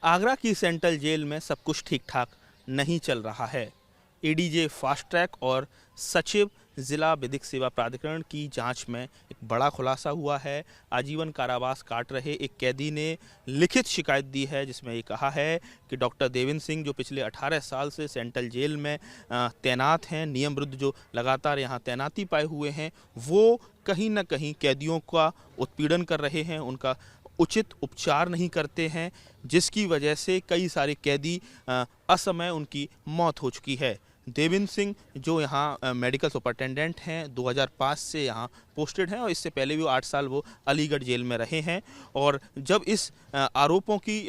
आगरा की central jail में सब कुछ ठीक ठाक नहीं चल रहा है। एडीजे फास्ट ट्रैक और सचिव जिला विधिक सेवा प्राधिकरण की जांच में एक बड़ा खुलासा हुआ है। आजीवन कारावास काट रहे एक कैदी ने लिखित शिकायत दी है, जिसमें ये कहा है कि डॉक्टर देवेंद्र सिंह जो पिछले 18 साल से सेंट्रल जेल में तैनात हैं, नियम विरुद्ध जो लगातार यहाँ तैनाती पाए हुए हैं, वो कहीं ना कहीं कैदियों का उत्पीड़न कर रहे हैं, उनका उचित उपचार नहीं करते हैं, जिसकी वजह से कई सारे कैदी असमय उनकी मौत हो चुकी है। देवेंद्र सिंह जो यहाँ मेडिकल सुपरिटेंडेंट हैं, 2005 से यहाँ पोस्टेड हैं और इससे पहले भी 8 साल वो अलीगढ़ जेल में रहे हैं। और जब इस आरोपों की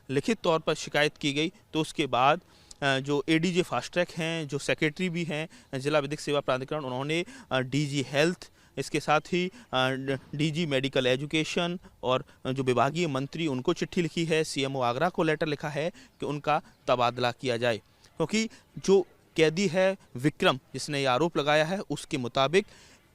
लिखित तौर पर शिकायत की गई तो उसके बाद जो एडीजे फास्ट ट्रैक हैं, जो सेक्रेटरी भी हैं जिला विधिक सेवा प्राधिकरण, उन्होंने डीजी हेल्थ, इसके साथ ही डीजी मेडिकल एजुकेशन और जो विभागीय मंत्री उनको चिट्ठी लिखी है, सीएमओ आगरा को लेटर लिखा है कि उनका तबादला किया जाए, क्योंकि जो कैदी है विक्रम जिसने ये आरोप लगाया है, उसके मुताबिक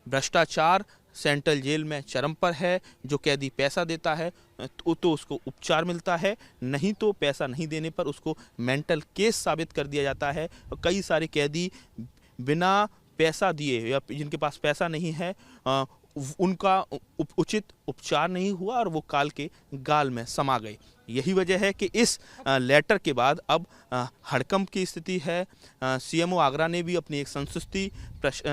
भ्रष्टाचार सेंट्रल जेल में चरम पर है। जो कैदी पैसा देता है तो उसको उपचार मिलता है, नहीं तो पैसा नहीं देने पर उसको मेंटल केस साबित कर दिया जाता है। और कई सारे कैदी बिना पैसा दिए या जिनके पास पैसा नहीं है उनका उचित उपचार नहीं हुआ और वो काल के गाल में समा गए। यही वजह है कि इस लेटर के बाद अब हड़कंप की स्थिति है। सीएमओ आगरा ने भी अपनी एक संस्तुति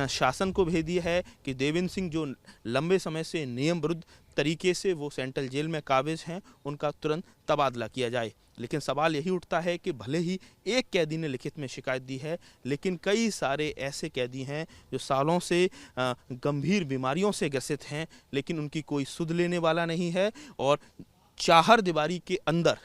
शासन को भेज दी है कि देवेंद्र सिंह जो लंबे समय से नियम विरुद्ध तरीके से वो सेंट्रल जेल में काबिज हैं, उनका तुरंत तबादला किया जाए। लेकिन सवाल यही उठता है कि भले ही एक कैदी ने लिखित में शिकायत दी है, लेकिन कई सारे ऐसे कैदी हैं जो सालों से गंभीर बीमारियों से ग्रसित हैं, लेकिन उनकी कोई सुध लेने वाला नहीं है। और चाहर दीवारी के अंदर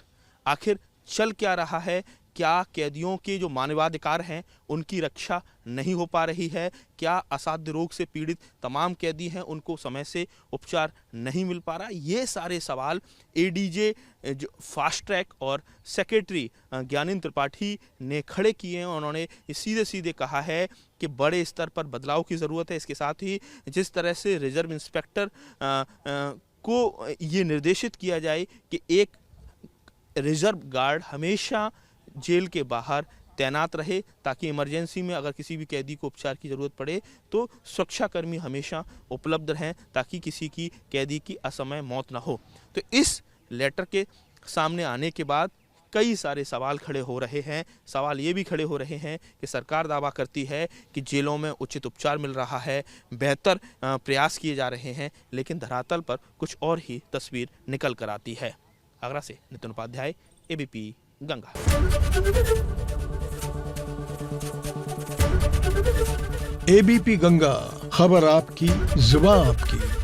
आखिर चल क्या रहा है? क्या कैदियों के जो मानवाधिकार हैं उनकी रक्षा नहीं हो पा रही है? क्या असाध्य रोग से पीड़ित तमाम कैदी हैं उनको समय से उपचार नहीं मिल पा रहा? ये सारे सवाल एडीजे जो फास्ट ट्रैक और सेक्रेटरी ज्ञानेंद्र त्रिपाठी ने खड़े किए हैं। उन्होंने सीधे सीधे कहा है कि बड़े स्तर पर बदलाव की ज़रूरत है। इसके साथ ही जिस तरह से रिजर्व इंस्पेक्टर को ये निर्देशित किया जाए कि एक रिजर्व गार्ड हमेशा जेल के बाहर तैनात रहे, ताकि इमरजेंसी में अगर किसी भी कैदी को उपचार की ज़रूरत पड़े तो सुरक्षाकर्मी हमेशा उपलब्ध रहें, ताकि किसी की कैदी की असमय मौत ना हो। तो इस लेटर के सामने आने के बाद कई सारे सवाल खड़े हो रहे हैं। सवाल ये भी खड़े हो रहे हैं कि सरकार दावा करती है कि जेलों में उचित उपचार मिल रहा है, बेहतर प्रयास किए जा रहे हैं, लेकिन धरातल पर कुछ और ही तस्वीर निकल कर आती है। आगरा से नितिन उपाध्याय, एबीपी गंगा। एबीपी गंगा, खबर आपकी, जुबान आपकी।